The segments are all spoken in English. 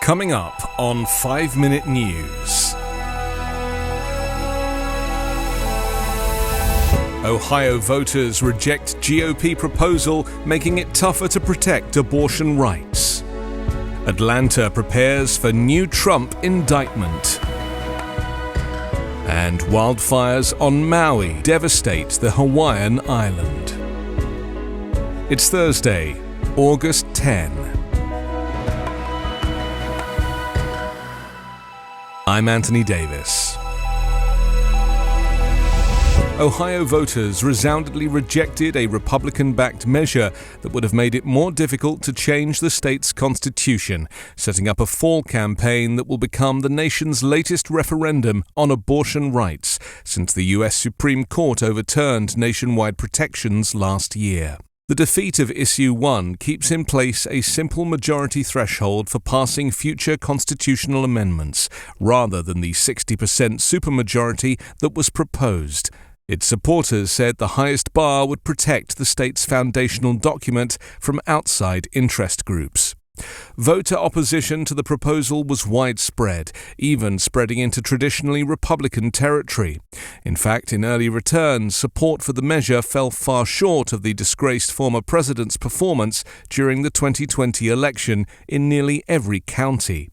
Coming up on 5 Minute News. Ohio voters reject GOP proposal making it tougher to protect abortion rights. Atlanta prepares for new Trump indictment. And wildfires on Maui devastate the Hawaiian island. It's Thursday, August 10. I'm Anthony Davis. Ohio voters resoundingly rejected a Republican-backed measure that would have made it more difficult to change the state's constitution, setting up a fall campaign that will become the nation's latest referendum on abortion rights since the U.S. Supreme Court overturned nationwide protections last year. The defeat of Issue 1 keeps in place a simple majority threshold for passing future constitutional amendments, rather than the 60% supermajority that was proposed. Its supporters said the highest bar would protect the state's foundational document from outside interest groups. Voter opposition to the proposal was widespread, even spreading into traditionally Republican territory. In fact, in early returns, support for the measure fell far short of the disgraced former president's performance during the 2020 election in nearly every county.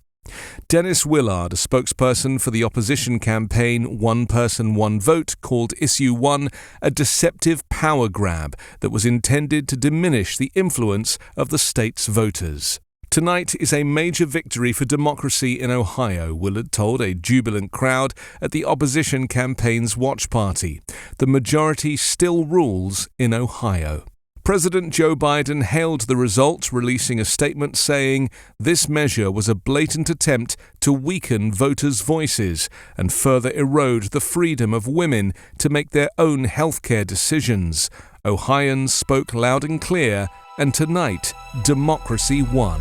Dennis Willard, a spokesperson for the opposition campaign One Person, One Vote, called Issue 1 a deceptive power grab that was intended to diminish the influence of the state's voters. Tonight is a major victory for democracy in Ohio, Willard told a jubilant crowd at the opposition campaign's watch party. The majority still rules in Ohio. President Joe Biden hailed the result, releasing a statement saying this measure was a blatant attempt to weaken voters' voices and further erode the freedom of women to make their own healthcare decisions. Ohioans spoke loud and clear, and tonight, democracy won.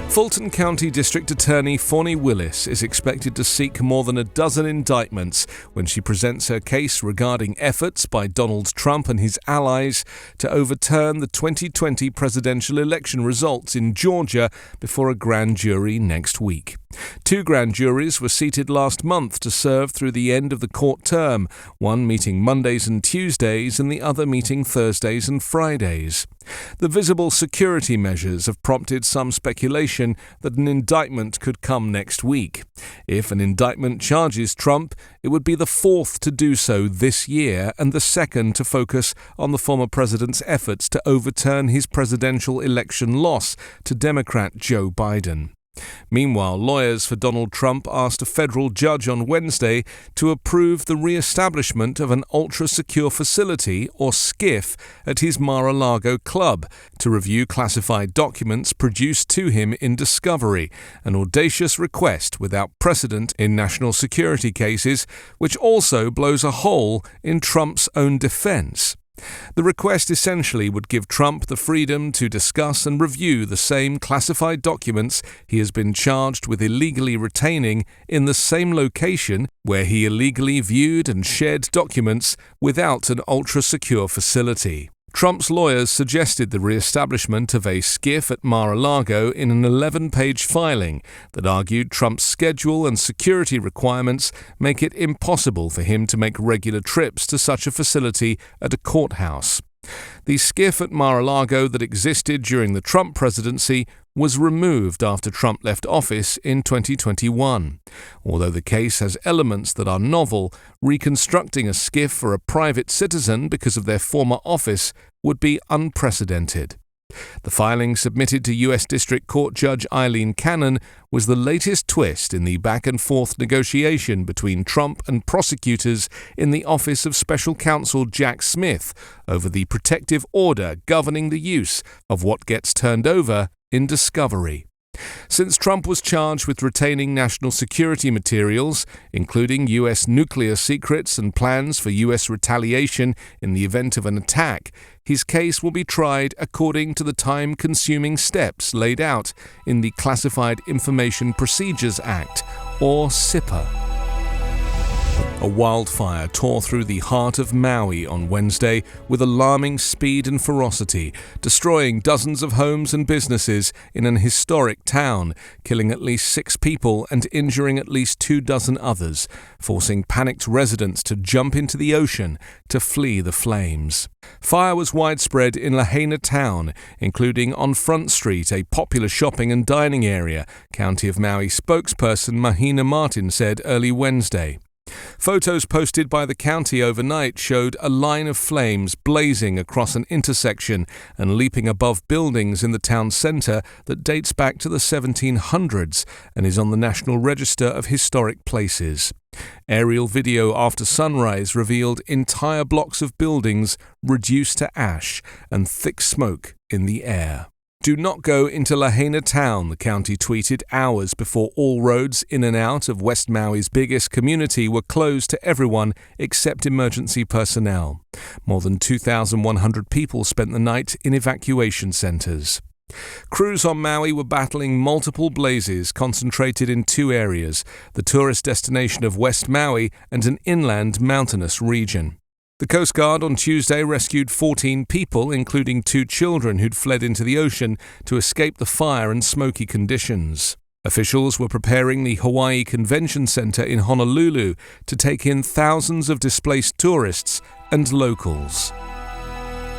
Fulton County District Attorney Fani Willis is expected to seek more than a dozen indictments when she presents her case regarding efforts by Donald Trump and his allies to overturn the 2020 presidential election results in Georgia before a grand jury next week. 2 grand juries were seated last month to serve through the end of the court term, one meeting Mondays and Tuesdays and the other meeting Thursdays and Fridays. The visible security measures have prompted some speculation that an indictment could come next week. If an indictment charges Trump, it would be the 4th to do so this year and the 2nd to focus on the former president's efforts to overturn his presidential election loss to Democrat Joe Biden. Meanwhile, lawyers for Donald Trump asked a federal judge on Wednesday to approve the re-establishment of an ultra-secure facility, or SCIF, at his Mar-a-Lago club to review classified documents produced to him in discovery, an audacious request without precedent in national security cases, which also blows a hole in Trump's own defense. The request essentially would give Trump the freedom to discuss and review the same classified documents he has been charged with illegally retaining in the same location where he illegally viewed and shared documents without an ultra-secure facility. Trump's lawyers suggested the re-establishment of a SCIF at Mar-a-Lago in an 11-page filing that argued Trump's schedule and security requirements make it impossible for him to make regular trips to such a facility at a courthouse. The SCIF at Mar-a-Lago that existed during the Trump presidency was removed after Trump left office in 2021. Although the case has elements that are novel, reconstructing a SCIF for a private citizen because of their former office would be unprecedented. The filing submitted to U.S. District Court Judge Eileen Cannon was the latest twist in the back-and-forth negotiation between Trump and prosecutors in the Office of Special Counsel Jack Smith over the protective order governing the use of what gets turned over in discovery. Since Trump was charged with retaining national security materials, including U.S. nuclear secrets and plans for U.S. retaliation in the event of an attack, his case will be tried according to the time-consuming steps laid out in the Classified Information Procedures Act, or CIPA. A wildfire tore through the heart of Maui on Wednesday with alarming speed and ferocity, destroying dozens of homes and businesses in an historic town, killing at least 6 people and injuring at least 24 others, forcing panicked residents to jump into the ocean to flee the flames. Fire was widespread in Lahaina town, including on Front Street, a popular shopping and dining area, County of Maui spokesperson Mahina Martin said early Wednesday. Photos posted by the county overnight showed a line of flames blazing across an intersection and leaping above buildings in the town centre that dates back to the 1700s and is on the National Register of Historic Places. Aerial video after sunrise revealed entire blocks of buildings reduced to ash and thick smoke in the air. "Do not go into Lahaina town," the county tweeted hours before all roads in and out of West Maui's biggest community were closed to everyone except emergency personnel. More than 2,100 people spent the night in evacuation centres. Crews on Maui were battling multiple blazes concentrated in 2 areas, the tourist destination of West Maui and an inland mountainous region. The Coast Guard on Tuesday rescued 14 people, including 2 children who'd fled into the ocean to escape the fire and smoky conditions. Officials were preparing the Hawaii Convention Center in Honolulu to take in thousands of displaced tourists and locals.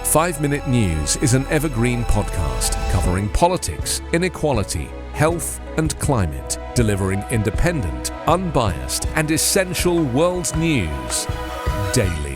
5 Minute News is an Evergreen podcast covering politics, inequality, health and climate, delivering independent, unbiased and essential world news daily.